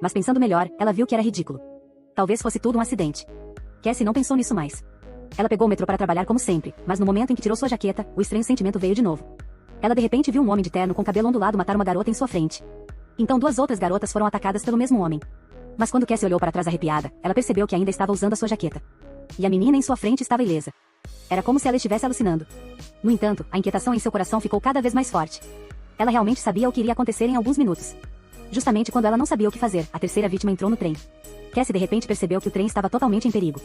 Mas pensando melhor, ela viu que era ridículo. Talvez fosse tudo um acidente. Cassie não pensou nisso mais. Ela pegou o metrô para trabalhar como sempre, mas no momento em que tirou sua jaqueta, o estranho sentimento veio de novo. Ela de repente viu um homem de terno com cabelo ondulado matar uma garota em sua frente. Então 2 outras garotas foram atacadas pelo mesmo homem. Mas quando Cassie olhou para trás arrepiada, ela percebeu que ainda estava usando a sua jaqueta. E a menina em sua frente estava ilesa. Era como se ela estivesse alucinando. No entanto, a inquietação em seu coração ficou cada vez mais forte. Ela realmente sabia o que iria acontecer em alguns minutos. Justamente quando ela não sabia o que fazer, a terceira vítima entrou no trem. Cassie de repente percebeu que o trem estava totalmente em perigo.